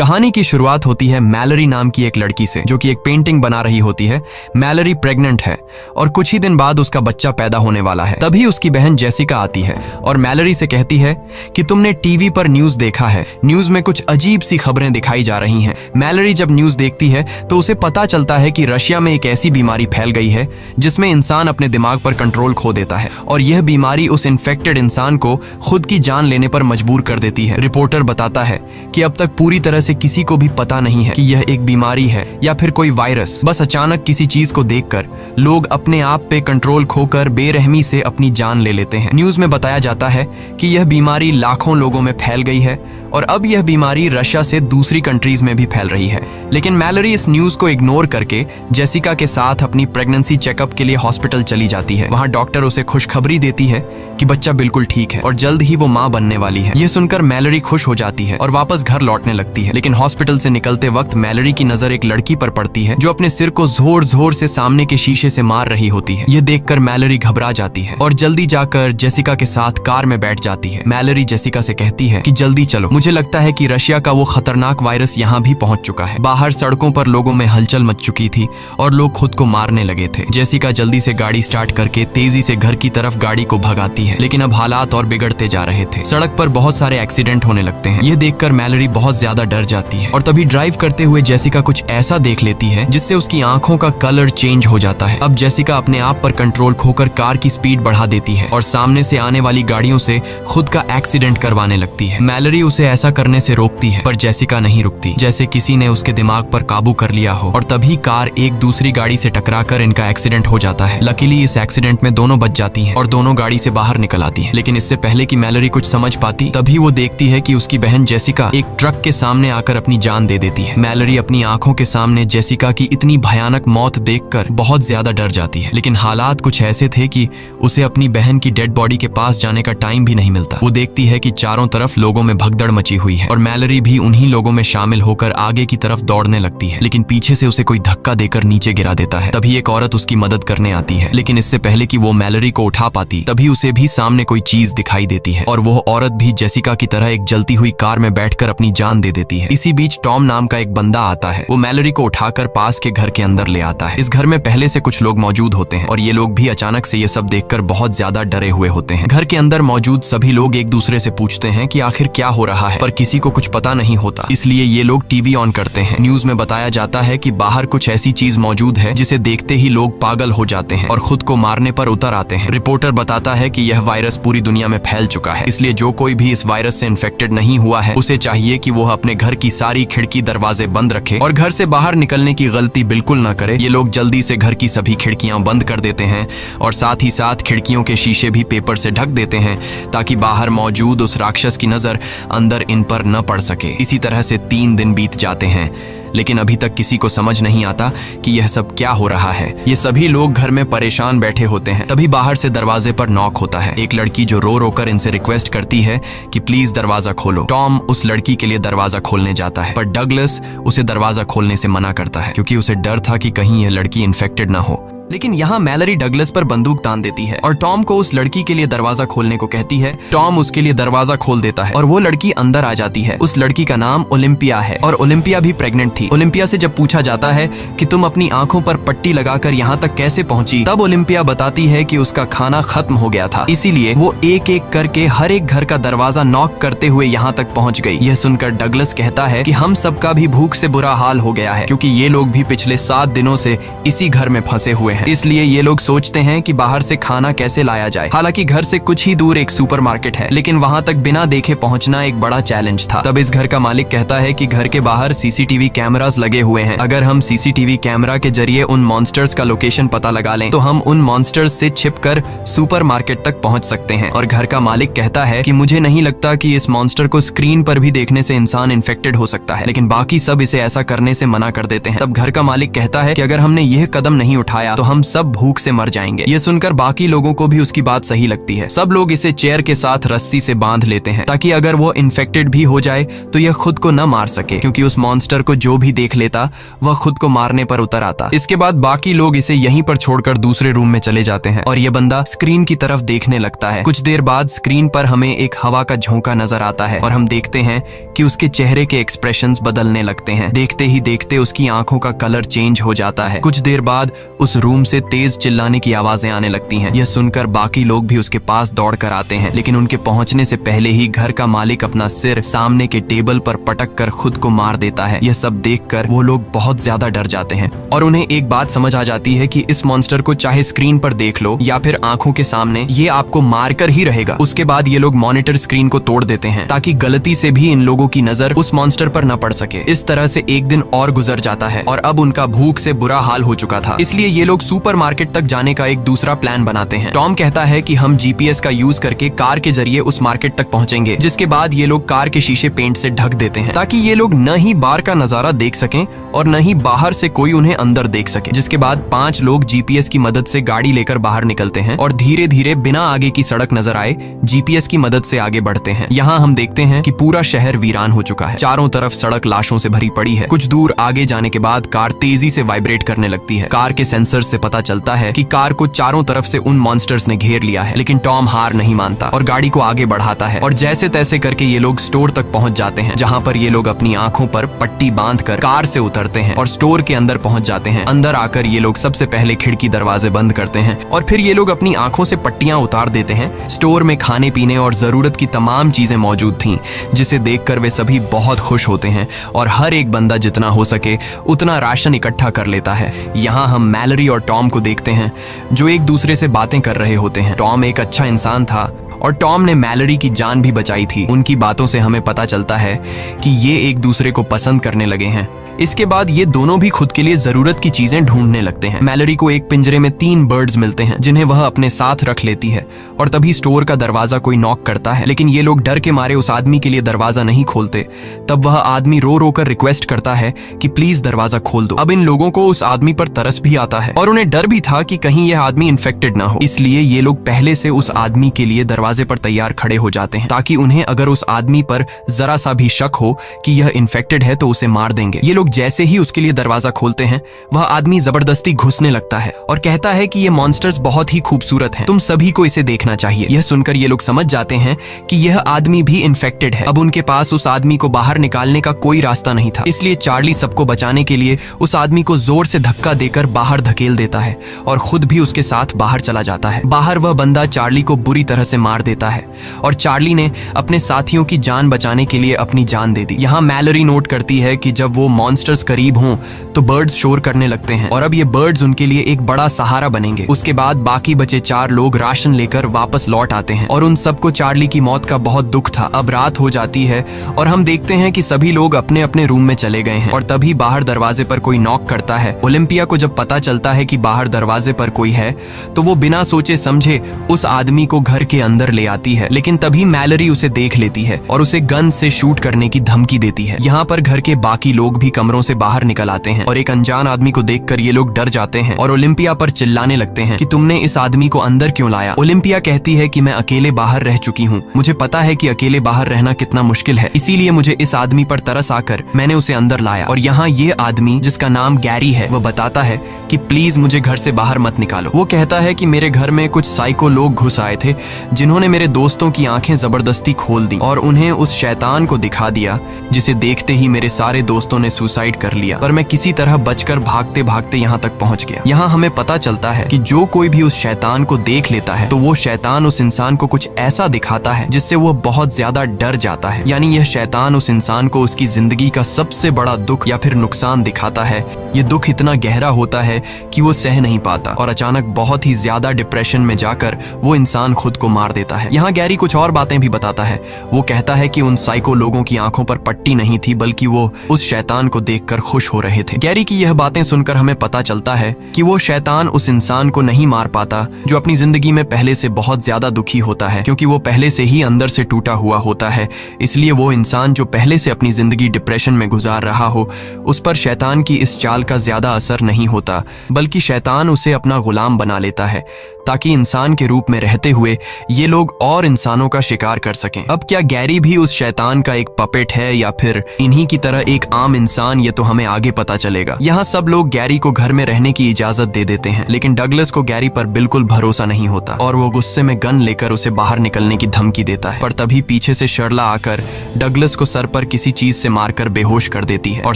कहानी की शुरुआत होती है मैलरी नाम की एक लड़की से, जो कि एक पेंटिंग बना रही होती है। मैलरी प्रेग्नेंट है और कुछ ही दिन बाद उसका बच्चा पैदा होने वाला है। तभी उसकी बहन जेसिका आती है और मैलरी से कहती है कि तुमने टीवी पर न्यूज देखा है, न्यूज में कुछ अजीब सी खबरें दिखाई जा रही हैं। मैलरी जब न्यूज देखती है तो उसे पता चलता है कि रशिया में एक ऐसी बीमारी फैल गई है जिसमें इंसान अपने दिमाग पर कंट्रोल खो देता है और यह बीमारी उस इन्फेक्टेड इंसान को खुद की जान लेने पर मजबूर कर देती है। रिपोर्टर बताता है कि अब तक पूरी तरह से किसी को भी पता नहीं है कि यह एक बीमारी है या फिर कोई वायरस। बस अचानक किसी चीज को देखकर लोग अपने आप पे कंट्रोल खोकर बेरहमी से अपनी जान ले लेते हैं। न्यूज में बताया जाता है कि यह बीमारी लाखों लोगों में फैल गई है और अब यह बीमारी रशिया से दूसरी कंट्रीज में भी फैल रही है। लेकिन मैलरी इस न्यूज को इग्नोर करके जेसिका के साथ अपनी प्रेगनेंसी चेकअप के लिए हॉस्पिटल चली जाती है। वहां डॉक्टर उसे खुशखबरी देती है कि बच्चा बिल्कुल ठीक है और जल्द ही वो मां बनने वाली है। यह सुनकर मैलरी खुश हो जाती है और वापस घर लौटने लगती है। लेकिन हॉस्पिटल से निकलते वक्त मैलरी की नजर एक लड़की पर पड़ती है जो अपने सिर को जोर जोर से सामने के शीशे से मार रही होती है। यह देखकर मैलरी घबरा जाती है और जल्दी जाकर जेसिका के साथ कार में बैठ जाती है। मैलरी जेसिका से कहती है कि जल्दी चलो, मुझे लगता है कि रशिया का वो खतरनाक वायरस यहाँ भी पहुंच चुका है। बाहर सड़कों पर लोगों में हलचल मच चुकी थी और लोग खुद को मारने लगे थे। जेसिका जल्दी से गाड़ी स्टार्ट करके तेजी से घर की तरफ गाड़ी को भगाती है, लेकिन अब हालात और बिगड़ते जा रहे थे। सड़क पर बहुत सारे एक्सीडेंट होने लगते हैं। यह देखकर मैलरी बहुत ज्यादा डर जाती है और तभी ड्राइव करते हुए जेसिका कुछ ऐसा देख लेती है जिससे उसकी आंखों का कलर चेंज हो जाता है। अब जेसिका अपने आप पर कंट्रोल खोकर कार की स्पीड बढ़ा देती है और सामने से आने वाली गाड़ियों से खुद का एक्सीडेंट करवाने लगती है। मैलरी उसे ऐसा करने से रोकती है पर जेसिका नहीं रुकती, जैसे किसी ने उसके दिमाग पर काबू कर लिया हो। और तभी कार एक दूसरी गाड़ी से टकराकर इनका एक्सीडेंट हो जाता है। लकीली इस एक्सीडेंट में दोनों बच जाती हैं और दोनों गाड़ी से बाहर निकल आती हैं। लेकिन इससे पहले कि मैलरी कुछ समझ पाती, तभी वो देखती है कि उसकी बहन जेसिका एक ट्रक के सामने आकर अपनी जान दे देती है। मैलरी अपनी आंखों के सामने जेसिका की इतनी भयानक मौत देखकर बहुत ज्यादा डर जाती है। लेकिन हालात कुछ ऐसे थे कि उसे अपनी बहन की डेड बॉडी के पास जाने का टाइम भी नहीं मिलता। वो देखती है कि चारों तरफ लोगों में भगदड़ मची हुई है और मैलरी भी उन्हीं लोगों में शामिल होकर आगे की तरफ दौड़ने लगती है। लेकिन पीछे से उसे कोई धक्का देकर नीचे गिरा देता है। तभी एक औरत उसकी मदद करने आती है, लेकिन इससे पहले कि वो मैलरी को उठा पाती, तभी उसे भी सामने कोई चीज दिखाई देती है और वो औरत भी जेसिका की तरह एक जलती हुई कार में बैठकर अपनी जान दे देती है। इसी बीच टॉम नाम का एक बंदा आता है। वो मैलरी को उठाकर पास के घर के अंदर ले आता है। इस घर में पहले से कुछ लोग मौजूद होते हैं और ये लोग भी अचानक से ये सब देखकर बहुत ज्यादा डरे हुए होते हैं। घर के अंदर मौजूद सभी लोग एक दूसरे से पूछते हैं कि आखिर क्या हो रहा है, पर किसी को कुछ पता नहीं होता। इसलिए ये लोग टीवी ऑन करते हैं। न्यूज में बताया जाता है कि बाहर कुछ ऐसी चीज मौजूद है जिसे देखते ही लोग पागल हो जाते हैं और खुद को मारने पर उतर आते हैं। रिपोर्टर बताता है कि यह वायरस पूरी दुनिया में फैल चुका है, इसलिए जो कोई भी इस वायरस से इन्फेक्टेड नहीं हुआ है उसे चाहिए कि वो अपने घर की सारी खिड़की दरवाजे बंद रखे और घर से बाहर निकलने की गलती बिल्कुल न करे। ये लोग जल्दी से घर की सभी खिड़कियां बंद कर देते हैं और साथ ही साथ खिड़कियों के शीशे भी पेपर से ढक देते हैं ताकि बाहर मौजूद उस राक्षस की नजर अंदर इन पर न पड़ सके। इसी तरह से 3 दिन बीत जाते हैं, लेकिन अभी तक किसी को समझ नहीं आता कि यह सब क्या हो रहा है। ये सभी लोग घर में परेशान बैठे होते हैं। तभी बाहर से दरवाजे पर नॉक होता है। एक लड़की जो रो रो कर इनसे रिक्वेस्ट करती है कि प्लीज दरवाजा खोलो। टॉम उस लड़की के लिए दरवाजा खोलने जाता है, पर डगलस उसे दरवाजा खोलने से मना करता है क्योंकि उसे डर था कि कहीं यह लड़की इन्फेक्टेड ना हो। लेकिन यहाँ मैलरी डगलस पर बंदूक तान देती है और टॉम को उस लड़की के लिए दरवाजा खोलने को कहती है। टॉम उसके लिए दरवाजा खोल देता है और वो लड़की अंदर आ जाती है। उस लड़की का नाम ओलिम्पिया है और ओलिम्पिया भी प्रेग्नेंट थी। ओलिम्पिया से जब पूछा जाता है कि तुम अपनी आंखों पर पट्टी लगाकर यहाँ तक कैसे पहुंची, तब ओलिम्पिया बताती है कि उसका खाना खत्म हो गया था, इसीलिए वो एक एक करके हर एक घर का दरवाजा नॉक करते हुए यहाँ तक पहुँच गई। यह सुनकर डगलस कहता है कि हम सबका भी भूख से बुरा हाल हो गया है क्योंकि ये लोग भी पिछले 7 दिनों से इसी घर में फंसे हुए हैं। इसलिए ये लोग सोचते हैं कि बाहर से खाना कैसे लाया जाए। हालांकि घर से कुछ ही दूर एक सुपरमार्केट है, लेकिन वहां तक बिना देखे पहुंचना एक बड़ा चैलेंज था। तब इस घर का मालिक कहता है कि घर के बाहर सीसीटीवी कैमरास लगे हुए हैं। अगर हम सीसीटीवी कैमरा के जरिए उन मॉन्स्टर्स का लोकेशन पता लगा लें तो हम उन मॉन्स्टर्स से छिपकर सुपरमार्केट तक पहुंच सकते हैं। और घर का मालिक कहता है कि मुझे नहीं लगता कि इस मॉन्स्टर को स्क्रीन पर भी देखने से इंसान इन्फेक्टेड हो सकता है, लेकिन बाकी सब इसे ऐसा करने से मना कर देते हैं। तब घर का मालिक कहता है कि अगर हमने यह कदम नहीं उठाया तो हम सब भूख से मर जाएंगे। ये सुनकर बाकी लोगों को भी उसकी बात सही लगती है। सब लोग इसे चेयर के साथ रस्सी से बांध लेते हैं ताकि अगर वो इन्फेक्टेड भी हो जाए तो यह खुद को न मार सके, क्योंकि उस मॉन्स्टर को जो भी देख लेता वह खुद को मारने पर उतर आता। इसके बाद बाकी लोग इसे यहीं पर छोड़कर दूसरे रूम में चले जाते हैं और यह बंदा स्क्रीन की तरफ देखने लगता है। कुछ देर बाद स्क्रीन पर हमें एक हवा का झोंका नजर आता है और हम देखते हैं कि उसके चेहरे के एक्सप्रेशंस बदलने लगते हैं। देखते ही देखते उसकी आंखों का कलर चेंज हो जाता है। कुछ देर बाद उस रूम से तेज चिल्लाने की आवाजें आने लगती हैं। यह सुनकर बाकी लोग भी उसके पास दौड़ कर आते हैं, लेकिन उनके पहुंचने से पहले ही घर का मालिक अपना सिर सामने के टेबल पर पटक कर खुद को मार देता है। यह सब देखकर वो लोग बहुत ज्यादा डर जाते हैं और उन्हें एक बात समझ आ जाती है कि इस मॉन्स्टर को चाहे स्क्रीन पर देख लो या फिर आंखों के सामने, ये आपको मारकर ही रहेगा। उसके बाद ये लोग मॉनिटर स्क्रीन को तोड़ देते हैं ताकि गलती से भी इन लोगों की नजर उस मॉन्स्टर पर न पड़ सके। इस तरह से एक दिन और गुजर जाता है और अब उनका भूख से बुरा हाल हो चुका था, इसलिए ये लोग सुपरमार्केट तक जाने का एक दूसरा प्लान बनाते हैं। टॉम कहता है कि हम जीपीएस का यूज करके कार के जरिए उस मार्केट तक पहुंचेंगे, जिसके बाद ये लोग कार के शीशे पेंट से ढक देते हैं ताकि ये लोग न ही बार का नजारा देख सकें और न ही बाहर से कोई उन्हें अंदर देख सके। जिसके बाद 5 लोग जीपीएस की मदद से गाड़ी लेकर बाहर निकलते हैं और धीरे धीरे बिना आगे की सड़क नजर आए जीपीएस की मदद से आगे बढ़ते हैं। यहाँ हम देखते हैं कि पूरा शहर वीरान हो चुका है। चारों तरफ सड़क लाशों से भरी पड़ी है। कुछ दूर आगे जाने के बाद कार तेजी से वाइब्रेट करने लगती है। कार के सेंसर से पता चलता है कि कार को चारों तरफ से उन मॉन्स्टर्स ने घेर लिया है, लेकिन टॉम हार नहीं मानता और गाड़ी को आगे बढ़ाता है और जैसे तैसे करके ये लोग स्टोर तक पहुंच जाते हैं, जहाँ पर ये लोग अपनी आंखों पर पट्टी बांधकर कार से उतरते हैं और स्टोर के अंदर पहुंच जाते हैं। अंदर आकर ये लोग सबसे पहले खिड़की दरवाजे बंद करते हैं और फिर ये लोग अपनी आंखों से पट्टियां उतार देते हैं। स्टोर में खाने पीने और जरूरत की तमाम चीजें मौजूद थीं, जिसे देखकर वे सभी बहुत खुश होते हैं और हर एक बंदा जितना हो सके उतना राशन इकट्ठा कर लेता है। यहाँ हम मैलरी और टॉम को देखते हैं जो एक दूसरे से बातें कर रहे होते हैं। टॉम एक अच्छा इंसान था और टॉम ने मैलरी की जान भी बचाई थी। उनकी बातों से हमें पता चलता है कि ये एक दूसरे को पसंद करने लगे हैं। इसके बाद ये दोनों भी खुद के लिए जरूरत की चीजें ढूंढने लगते हैं। मैलरी को एक पिंजरे में 3 बर्ड्स मिलते हैं जिन्हें वह अपने साथ रख लेती है और तभी स्टोर का दरवाजा कोई नॉक करता है, लेकिन ये लोग डर के मारे उस आदमी के लिए दरवाजा नहीं खोलते। तब वह आदमी रो रो कर रिक्वेस्ट करता है कि प्लीज दरवाजा खोल दो। अब इन लोगों को उस आदमी पर तरस भी आता है और उन्हें डर भी था कि कहीं यह आदमी इन्फेक्टेड ना हो, इसलिए ये लोग पहले से उस आदमी के लिए दरवाजे पर तैयार खड़े हो जाते हैं ताकि उन्हें अगर उस आदमी पर जरा सा भी शक हो कि यह इन्फेक्टेड है तो उसे मार देंगे। ये लोग जैसे ही उसके लिए दरवाजा खोलते हैं, वह आदमी जबरदस्ती घुसने लगता है और कहता है कि ये मॉन्स्टर्स बहुत ही खूबसूरत हैं, तुम सभी को इसे देखना चाहिए। यह सुनकर ये लोग समझ जाते हैं कि यह आदमी भी इन्फेक्टेड है। अब उनके पास उस आदमी को बाहर निकालने का कोई रास्ता नहीं था, इसलिए चार्ली सबको बचाने के लिए उस आदमी को जोर से धक्का देकर बाहर धकेल देता है और खुद भी उसके साथ बाहर चला जाता है। बाहर वह बंदा चार्ली को बुरी तरह से मार देता है और चार्ली ने अपने साथियों की जान बचाने के लिए अपनी जान दे दी। यहाँ मैलरी नोट करती है कि जब वो मॉन्स्टर्स करीब हों तो बर्ड्स शोर करने लगते हैं और अब ये बर्ड्स उनके लिए एक बड़ा सहारा बनेंगे। उसके बाद बाकी बचे 4 लोग राशन लेकर वापस लौट आते हैं और उन सबको चार्ली की मौत का बहुत दुख था। अब रात हो जाती है और हम देखते हैं कि सभी लोग अपने अपने रूम में चले गए हैं और तभी बाहर दरवाजे पर कोई नॉक करता है। ओलिम्पिया को जब पता चलता है कि बाहर दरवाजे पर कोई है तो वो बिना सोचे समझे उस आदमी को घर के अंदर ले आती है, लेकिन तभी मैलरी उसे देख लेती है और उसे गन से शूट करने की धमकी देती है। यहाँ पर घर के बाकी लोग भी कमरों से बाहर निकल आते हैं और एक अनजान आदमी को देखकर ये लोग डर जाते हैं और ओलिम्पिया पर चिल्लाने लगते हैं कि तुमने इस आदमी को अंदर क्यों लाया। ओलिम्पिया कहती है कि मैं अकेले बाहर रह चुकी हूँ, मुझे पता है कि अकेले बाहर रहना कितना मुश्किल है, इसीलिए मुझे इस आदमी पर तरस आकर मैंने उसे अंदर लाया। और यहाँ ये आदमी जिसका नाम गैरी है, वह बताता है कि प्लीज मुझे घर से बाहर मत निकालो। वो कहता है कि मेरे घर में कुछ साइको लोग घुस आए थे जिन्होंने मेरे दोस्तों की आंखें जबरदस्ती खोल दी और उन्हें उस शैतान को दिखा दिया जिसे देखते ही मेरे सारे दोस्तों ने सुसाइड कर लिया, पर मैं किसी तरह बचकर भागते भागते यहाँ तक पहुँच गया। यहाँ हमें पता चलता है कि जो कोई भी उस शैतान को देख लेता है तो वो शैतान उस इंसान को कुछ ऐसा दिखाता है जिससे वो बहुत ज्यादा डर जाता है, यानी यह शैतान उस इंसान को उसकी जिंदगी का सबसे बड़ा दुख या फिर नुकसान दिखाता है। ये दुख इतना गहरा होता है कि वो सह नहीं पाता और अचानक बहुत ही ज्यादा डिप्रेशन में जाकर वो इंसान खुद को मार देता है। यहाँ गैरी कुछ और बातें भी बताता है। वो कहता है कि उन साइको लोगों की आंखों पर पट्टी नहीं थी, बल्कि वो उस शैतान को देखकर खुश हो रहे थे। गैरी की यह बातें सुनकर हमें पता चलता है कि वो शैतान उस इंसान को नहीं मार पाता जो अपनी जिंदगी में पहले से बहुत ज्यादा दुखी होता है, क्योंकि वो पहले से ही अंदर से टूटा हुआ होता है। इसलिए वो इंसान जो पहले से अपनी जिंदगी डिप्रेशन में गुजार रहा हो, उस पर शैतान की इस चाल इस्तेमाल का ज्यादा असर नहीं होता, बल्कि शैतान उसे अपना गुलाम बना लेता है ताकि इंसान के रूप में रहते हुए ये लोग और इंसानों का शिकार कर सकें। अब क्या गैरी भी उस शैतान का एक पपेट है या फिर इन्हीं की तरह एक आम इंसान, ये तो हमें आगे पता चलेगा। यहाँ सब लोग गैरी को घर में रहने की इजाजत दे देते हैं, लेकिन डगलस को गैरी पर बिल्कुल भरोसा नहीं होता और वो गुस्से में गन लेकर उसे बाहर निकलने की धमकी देता है। पर तभी पीछे से शर्ला आकर डगलस को सर पर किसी चीज से मारकर बेहोश कर देती है और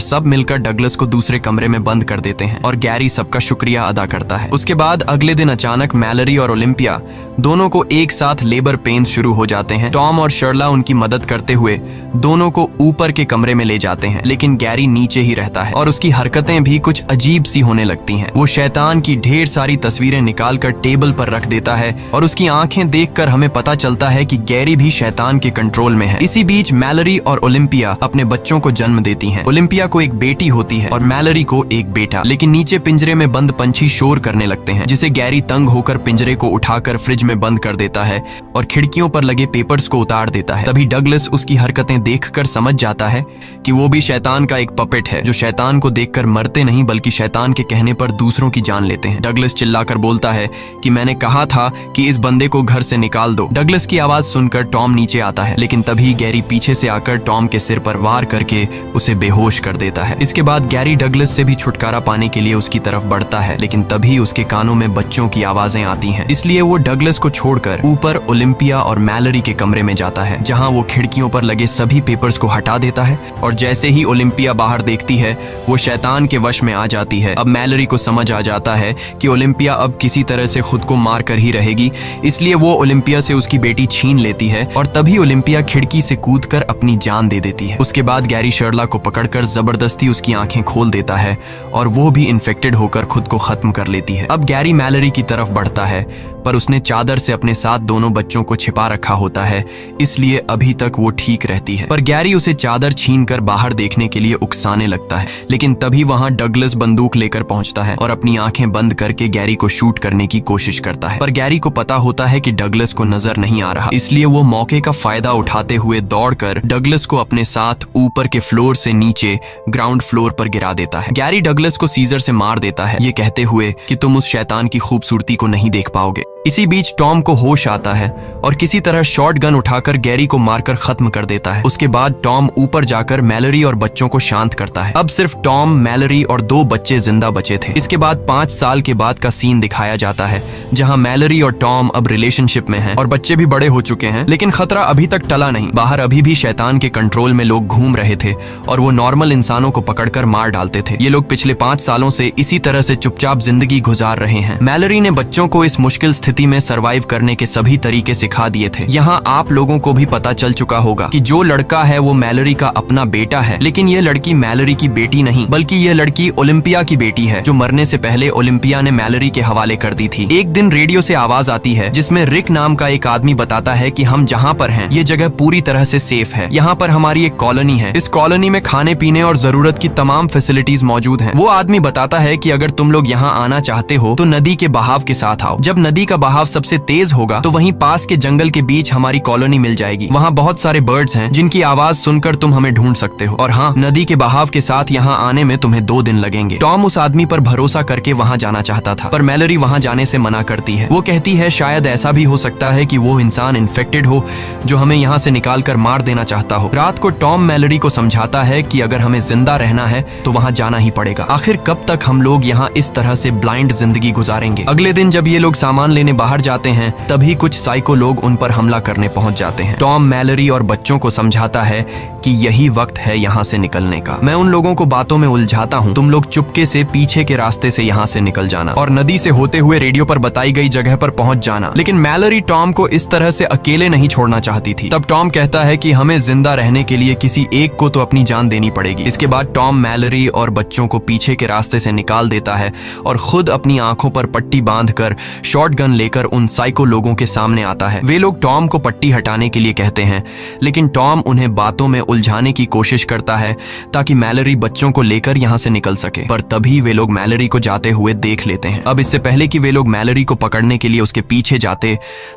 सब मिलकर डगलस को दूसरे कमरे में बंद कर देते हैं और गैरी सबका शुक्रिया अदा करता है। उसके बाद अगले दिन अचानक मैलरी और ओलिम्पिया दोनों को एक साथ लेबर पेन्स शुरू हो जाते हैं। टॉम और शर्ला उनकी मदद करते हुए दोनों को ऊपर के कमरे में ले जाते हैं, लेकिन गैरी नीचे ही रहता है और उसकी हरकतें भी कुछ अजीब सी होने लगती हैं। वो शैतान की ढेर सारी तस्वीरें निकालकर टेबल पर रख देता है और उसकी आंखें देखकर हमें पता चलता है कि गैरी भी शैतान के कंट्रोल में है। इसी बीच मैलरी और ओलिम्पिया अपने बच्चों को जन्म देती हैं। ओलिम्पिया को एक बेटी होती है और मैलरी को एक बेटा। लेकिन नीचे पिंजरे में बंद पंछी शोर करने लगते हैं, जिसे गैरी तंग होकर पिंजरे को उठाकर फ्रिज में बंद कर देता है और खिड़कियों पर लगे पेपर्स को उतार देता है। तभी डगलस उसकी हरकतें देखकर समझ जाता है कि वो भी शैतान का एक पपेट है, जो शैतान को देखकर मरते नहीं बल्कि शैतान के कहने पर दूसरों की जान लेते हैं। डगलस चिल्लाकर बोलता है कि मैंने कहा था कि इस बंदे को घर से निकाल दो। डगलस की आवाज सुनकर टॉम नीचे आता है, लेकिन तभी गैरी पीछे से आकर टॉम के सिर पर वार करके उसे बेहोश कर देता है। इसके बाद गैरी डगलस से भी छुटकारा पाने के लिए उसकी तरफ बढ़ता है, लेकिन तभी उसके कानों में बच्चों की आवाजें आती हैं। इसलिए वो डगलस को छोड़कर ऊपर ओलिम्पिया और मैलरी के कमरे में जाता है, जहां वो खिड़कियों पर लगे सभी पेपर्स को हटा देता है और जैसे ही ओलिम्पिया बाहर देखती है वो शैतान के वश में आ जाती है। अब मैलरी को समझ आ जाता है कि ओलिम्पिया अब किसी तरह से खुद को मार कर ही रहेगी, इसलिए वो ओलिम्पिया से उसकी बेटी छीन लेती है और तभी ओलिम्पिया खिड़की से कूदकर अपनी जान दे देती है। उसके बाद गैरी शर्ला को पकड़कर जबरदस्ती उसकी आंखें खोल देता है और वो भी इन्फेक्टेड होकर खुद को खत्म कर लेती है। अब गैरी मैलरी की तरफ बढ़ता है, पर उसने चादर से अपने साथ दोनों बच्चों को छिपा रखा होता है, इसलिए अभी तक वो ठीक रहती है। पर गैरी उसे चादर छीनकर बाहर देखने के लिए उकसाने लगता है, लेकिन तभी वहां डगलस बंदूक लेकर पहुंचता है और अपनी आंखें बंद करके गैरी को शूट करने की कोशिश करता है। पर गैरी को पता होता है कि डगलस को नजर नहीं आ रहा, इसलिए वो मौके का फायदा उठाते हुए दौड़कर डगलस को अपने साथ ऊपर के फ्लोर से नीचे ग्राउंड फ्लोर पर गिरा देता है। गैरी डगलस को सीजर से मार देता है, ये कहते हुए कि तुम उस शैतान की खूबसूरती को नहीं देख पाओगे। इसी बीच टॉम को होश आता है और किसी तरह शॉट गन उठाकर गैरी को मारकर खत्म कर देता है। उसके बाद टॉम ऊपर जाकर मैलरी और बच्चों को शांत करता है। अब सिर्फ टॉम, मैलरी और 2 बच्चे जिंदा बचे थे। इसके बाद 5 साल के बाद का सीन दिखाया जाता है, जहां मैलरी और टॉम अब रिलेशनशिप में हैं और बच्चे भी बड़े हो चुके हैं, लेकिन खतरा अभी तक टला नहीं। बाहर अभी भी शैतान के कंट्रोल में लोग घूम रहे थे और वो नॉर्मल इंसानों को पकड़कर मार डालते थे। ये लोग पिछले 5 सालों से इसी तरह से चुपचाप जिंदगी गुजार रहे हैं। मैलरी ने बच्चों को इस मुश्किल स्थिति में सरवाइव करने के सभी तरीके सिखा दिए थे। यहाँ आप लोगों को भी पता चल चुका होगा कि जो लड़का है वो मैलरी का अपना बेटा है, लेकिन ये लड़की मैलरी की बेटी नहीं, बल्कि ये लड़की ओलिम्पिया की बेटी है, जो मरने से पहले ओलिम्पिया ने मैलरी के हवाले कर दी थी। एक दिन रेडियो से आवाज आती है जिसमें रिक नाम का एक आदमी बताता है कि हम जहाँ पर हैं ये जगह पूरी तरह से सेफ है। यहाँ पर हमारी एक कॉलोनी है, इस कॉलोनी में खाने पीने और जरूरत की तमाम फैसिलिटीज मौजूद हैं। वो आदमी बताता है कि अगर तुम लोग यहाँ आना चाहते हो तो नदी के बहाव के साथ आओ। जब नदी का बहाव सबसे तेज होगा तो वहीं पास के जंगल के बीच हमारी कॉलोनी मिल जाएगी। वहाँ बहुत सारे बर्ड्स हैं जिनकी आवाज सुनकर तुम हमें ढूंढ सकते हो, और हाँ, नदी के बहाव के साथ यहाँ आने में तुम्हें 2 दिन लगेंगे। टॉम उस आदमी पर भरोसा करके वहाँ जाना चाहता था, पर मैलरी वहाँ जाने से मना करती है। वो कहती है शायद ऐसा भी हो सकता है कि वो इंसान इन्फेक्टेड हो जो हमें यहाँ से निकाल कर मार देना चाहता हो। रात को टॉम मैलरी को समझाता है कि अगर हमें जिंदा रहना है तो वहाँ जाना ही पड़ेगा। आखिर कब तक हम लोग यहाँ इस तरह से ब्लाइंड जिंदगी गुजारेंगे। अगले दिन जब ये लोग सामान लेने बाहर जाते हैं तभी कुछ साइको लोग उन पर हमला करने पहुंच जाते हैं। टॉम मैलरी और बच्चों को समझाता है कि यही वक्त है यहाँ से निकलने का। मैं उन लोगों को बातों में उलझाता हूँ, तुम लोग चुपके से पीछे के रास्ते से यहाँ से निकल जाना और नदी से होते हुए रेडियो पर बताई गई जगह पर पहुंच जाना। लेकिन मैलरी टॉम को इस तरह से अकेले नहीं छोड़ना चाहती थी। तब टॉम कहता है कि हमें जिंदा रहने के लिए किसी एक को तो अपनी जान देनी पड़ेगी। इसके बाद टॉम मैलरी और बच्चों को पीछे के रास्ते से निकाल देता है और खुद अपनी आंखों पर पट्टी बांधकर शॉटगन लेकर उन साइको लोगों के सामने आता है। वे लोग टॉम को पट्टी हटाने के लिए कहते हैं, लेकिन टॉम उन्हें बातों में उलझाने की कोशिश करता है ताकि मैलरी बच्चों को लेकर यहाँ से निकल सके, पर तभी वे लोग मैलरी को जाते हुए देख लेते हैं। अब इससे पहले कि वे लोग मैलरी को पकड़ने के लिए उसके पीछे जाते,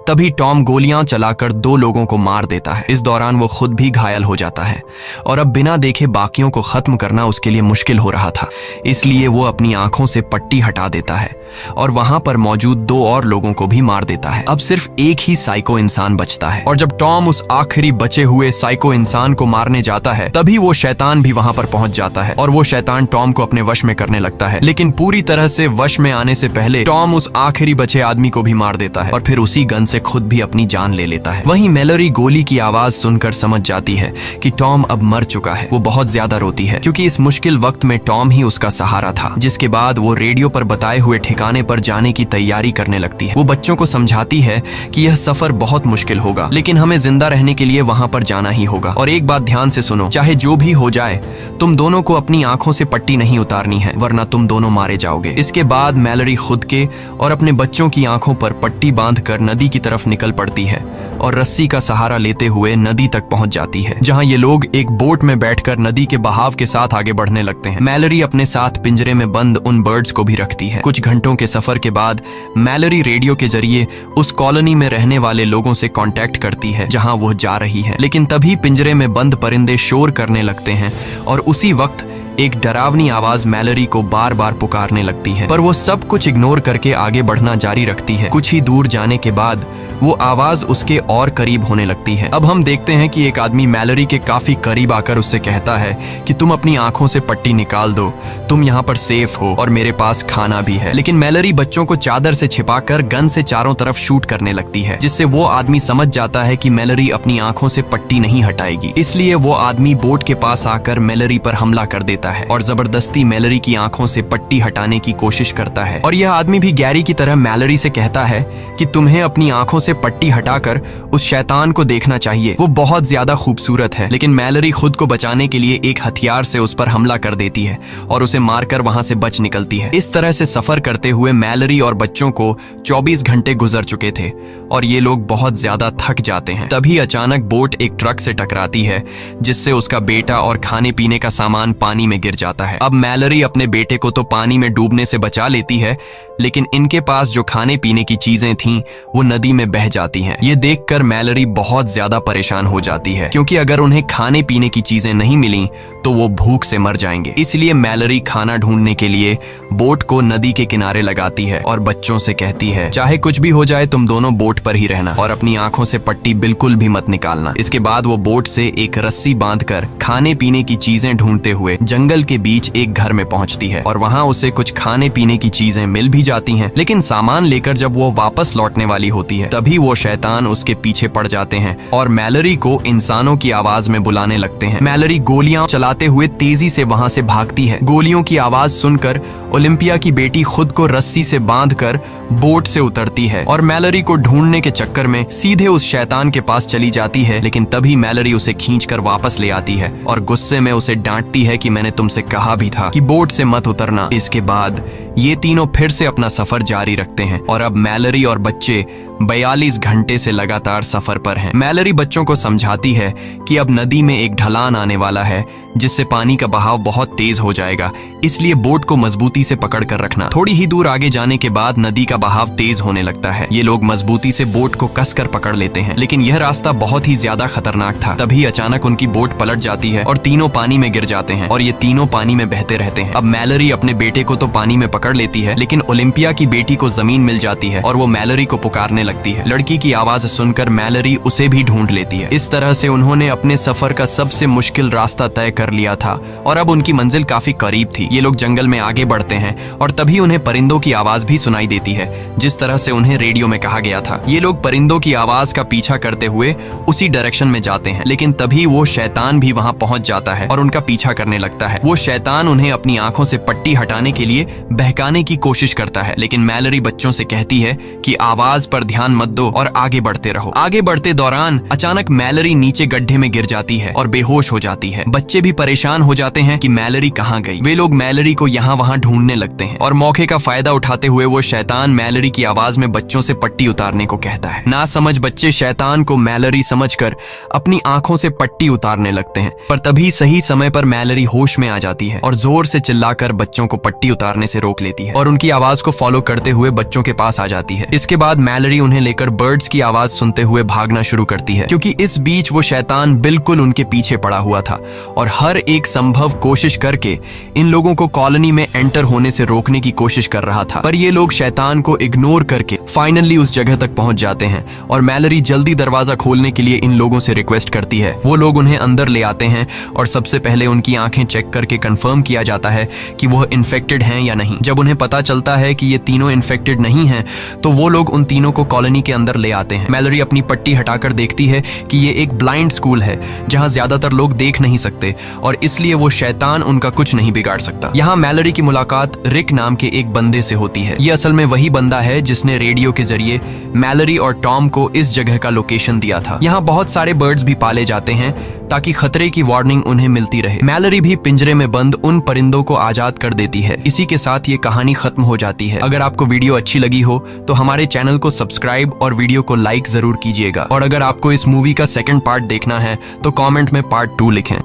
तभी टॉम गोलियां चलाकर 2 लोगों को मार देता है। इस दौरान वो खुद भी घायल हो जाता है और अब बिना देखे बाकियों को खत्म करना उसके लिए मुश्किल हो रहा था, इसलिए वो अपनी आंखों से पट्टी हटा देता है और वहां पर मौजूद 2 और लोगों को भी मार देता है। अब सिर्फ एक ही साइको इंसान बचता है और जब टॉम उस आखिरी बचे हुए साइको इंसान को मारने जाता है, तभी वो शैतान भी वहां पर पहुंच जाता है और वो शैतान टॉम को अपने वश में करने लगता है। लेकिन पूरी तरह से वश में आने से पहले टॉम उस आखिरी बचे आदमी को भी मार देता है और फिर उसी गन से खुद भी अपनी जान ले लेता है। वहीं मैलरी गोली की आवाज सुनकर समझ जाती है कि टॉम अब मर चुका है। वो बहुत ज्यादा रोती है क्योंकि इस मुश्किल वक्त में टॉम ही उसका सहारा था। जिसके बाद वो रेडियो पर बताए हुए ठिकाने पर जाने की तैयारी करने लगती है। वो बच्चों को समझाती है कि यह सफर बहुत मुश्किल होगा, लेकिन हमें जिंदा रहने के लिए वहां पर जाना ही होगा। और एक बात ध्यान से सुनो, चाहे जो भी हो जाए, तुम दोनों को अपनी आंखों से पट्टी नहीं उतारनी है, वरना तुम दोनों मारे जाओगे। इसके बाद मैलरी खुद के और अपने बच्चों की आंखों पर पट्टी बांधकर नदी की तरफ निकल पड़ती है और रस्सी का सहारा लेते हुए नदी तक पहुंच जाती है, जहां ये लोग एक बोट में बैठकर नदी के बहाव के साथ आगे बढ़ने लगते हैं। मैलरी अपने साथ पिंजरे में बंद उन बर्ड्स को भी रखती है। कुछ घंटों के सफर के बाद मैलरी रेडियो के जरिए उस कॉलोनी में रहने वाले लोगों से कांटेक्ट करती है जहां वो जा रही है। लेकिन तभी पिंजरे में बंद परिंदे शोर करने लगते हैं और उसी वक्त एक डरावनी आवाज मैलरी को बार बार पुकारने लगती है, पर वो सब कुछ इग्नोर करके आगे बढ़ना जारी रखती है। कुछ ही दूर जाने के बाद वो आवाज उसके और करीब होने लगती है। अब हम देखते हैं कि एक आदमी मैलरी के काफी करीब आकर उससे कहता है कि तुम अपनी आंखों से पट्टी निकाल दो, तुम यहाँ पर सेफ हो और मेरे पास खाना भी है। लेकिन मैलरी बच्चों को चादर से छिपाकर गन से चारों तरफ शूट करने लगती है, जिससे वो आदमी समझ जाता है कि मैलरी अपनी आंखों से पट्टी नहीं हटाएगी। इसलिए वो आदमी बोट के पास आकर मैलरी पर हमला कर देता है और जबरदस्ती मैलरी की आंखों से पट्टी हटाने की कोशिश करता है। और यह आदमी भी गैरी की तरह मैलरी से कहता है कि तुम्हें अपनी आंखों से पट्टी हटाकर उस शैतान को देखना चाहिए, वो बहुत ज्यादा खूबसूरत है। लेकिन मैलरी खुद को बचाने के लिए एक हथियार से उस पर हमला कर देती है और उसे मारकर वहां से बच निकलती है। इस तरह से सफर करते हुए मैलरी और बच्चों को 24 घंटे गुजर चुके थे और ये लोग बहुत ज्यादा थक जाते हैं। तभी अचानक बोट एक ट्रक से टकराती है, जिससे उसका बेटा और खाने पीने का सामान पानी में गिर जाता है। अब मैलरी अपने बेटे को तो पानी में डूबने से बचा लेती है, लेकिन इनके पास जो खाने पीने की चीजें थीं वो नदी में बह जाती हैं। ये देखकर मैलरी बहुत ज्यादा परेशान हो जाती है, क्योंकि अगर उन्हें खाने पीने की चीजें नहीं मिली तो वो भूख से मर जाएंगे। इसलिए मैलरी खाना ढूंढने के लिए बोट को नदी के किनारे लगाती है और बच्चों से कहती है, चाहे कुछ भी हो जाए तुम दोनों बोट पर ही रहना और अपनी आंखों से पट्टी बिल्कुल भी मत निकालना। इसके बाद वो बोट से एक रस्सी बांधकर खाने पीने की चीजें ढूंढते हुए जंगल के बीच एक घर में पहुंचती है और वहां उसे कुछ खाने पीने की चीजें मिल भी जाती हैं। लेकिन सामान लेकर जब वो वापस लौटने वाली होती है, तभी वो शैतान उसके पीछे पड़ जाते हैं और मैलरी को इंसानों की आवाज में बुलाने लगते हैं। मैलरी गोलियां चलाते हुए तेजी से वहां से भागती है। गोलियों की आवाज सुनकर ओलिम्पिया की बेटी खुद को रस्सी से बांधकर बोट से उतरती है और मैलरी को ढूंढने के चक्कर में सीधे उस शैतान के पास चली जाती है। लेकिन तभी मैलरी उसे खींचकर वापस ले आती है और गुस्से में उसे डांटती है कि मैंने तुमसे कहा भी था कि बोट से मत उतरना। इसके बाद ये तीनों फिर से अपना सफर जारी रखते हैं और अब मैलरी और बच्चे 42 घंटे से लगातार सफर पर हैं। मैलरी बच्चों को समझाती है कि अब नदी में एक ढलान आने वाला है, जिससे पानी का बहाव बहुत तेज हो जाएगा, इसलिए बोट को मजबूती से पकड़ कर रखना। थोड़ी ही दूर आगे जाने के बाद नदी का बहाव तेज होने लगता है। ये लोग मजबूती से बोट को कसकर पकड़ लेते हैं, लेकिन यह रास्ता बहुत ही ज्यादा खतरनाक था। तभी अचानक उनकी बोट पलट जाती है और तीनों पानी में गिर जाते हैं और ये तीनों पानी में बहते रहते हैं। अब मैलरी अपने बेटे को तो पानी में पकड़ लेती है, लेकिन ओलिम्पिया की बेटी को जमीन मिल जाती है और वो मैलरी को पुकारने लगती है। लड़की की आवाज सुनकर मैलरी उसे भी ढूंढ लेती है। इस तरह से उन्होंने अपने सफर का सबसे मुश्किल रास्ता तय कर लिया था और अब उनकी मंजिल काफी करीब थी। ये लोग जंगल में आगे बढ़ते हैं और तभी उन्हें परिंदों की आवाज भी सुनाई देती है, जिस तरह से उन्हें रेडियो में कहा गया था। ये लोग परिंदों की आवाज का पीछा करते हुए उसी डायरेक्शन में जाते हैं, लेकिन तभी वो शैतान भी वहां पहुंच जाता है और उनका पीछा करने लगता है। वो शैतान उन्हें अपनी आंखों से पट्टी हटाने के लिए बहकाने की कोशिश करता है, लेकिन मैलरी बच्चों से कहती है कि आवाज पर ध्यान मत दो और आगे बढ़ते रहो। आगे बढ़ते दौरान अचानक मैलरी नीचे गड्ढे में गिर जाती है और बेहोश हो जाती है। बच्चे भी परेशान हो जाते हैं कि मैलरी कहाँ गई। वे लोग मैलरी को यहाँ वहाँ ढूंढने लगते हैं और मौके का फायदा उठाते हुए वो शैतान मैलरी की आवाज में बच्चों से पट्टी उतारने को कहता है। ना समझ बच्चे शैतान को मैलरी समझकर अपनी आंखों से पट्टी उतारने लगते हैं, पर तभी सही समय पर मैलरी होश में आ जाती है और जोर से चिल्लाकर बच्चों को पट्टी उतारने से रोक लेती है और उनकी आवाज को फॉलो करते हुए बच्चों के पास आ जाती है। इसके बाद मैलरी उन्हें लेकर बर्ड्स की आवाज सुनते हुए भागना शुरू करती है, क्योंकि इस बीच वो शैतान बिल्कुल उनके पीछे पड़ा हुआ था और हर एक संभव कोशिश करके इन लोगों को कॉलोनी में एंटर होने से रोकने की कोशिश कर रहा था। पर ये लोग शैतान को इग्नोर करके फाइनली उस जगह तक पहुंच जाते हैं और मैलरी जल्दी दरवाजा खोलने के लिए इन लोगों से रिक्वेस्ट करती है। वो लोग उन्हें अंदर ले आते हैं और सबसे पहले उनकी आंखें चेक करके कंफर्म किया जाता है कि वह इन्फेक्टेड हैं या नहीं। जब उन्हें पता चलता है कि ये तीनों इन्फेक्टेड नहीं हैं, तो वो लोग उन तीनों को कॉलोनी के अंदर ले आते हैं। मैलरी अपनी पट्टी हटाकर देखती है कि ये एक ब्लाइंड स्कूल है जहां ज्यादातर लोग देख नहीं सकते और इसलिए वो शैतान उनका कुछ नहीं बिगाड़ सकता। यहाँ मैलरी की मुलाकात रिक नाम के एक बंदे से होती है। ये असल में वही बंदा है जिसने रेडियो के जरिए मैलरी और टॉम को इस जगह का लोकेशन दिया था। यहाँ बहुत सारे बर्ड्स भी पाले जाते हैं ताकि खतरे की वार्निंग उन्हें मिलती रहे। मैलरी भी पिंजरे में बंद उन परिंदों को आजाद कर देती है। इसी के साथ ये कहानी खत्म हो जाती है। अगर आपको वीडियो अच्छी लगी हो तो हमारे चैनल को सब्सक्राइब और वीडियो को लाइक जरूर कीजिएगा। और अगर आपको इस मूवी का सेकंड पार्ट देखना है तो कमेंट में पार्ट 2 लिखें।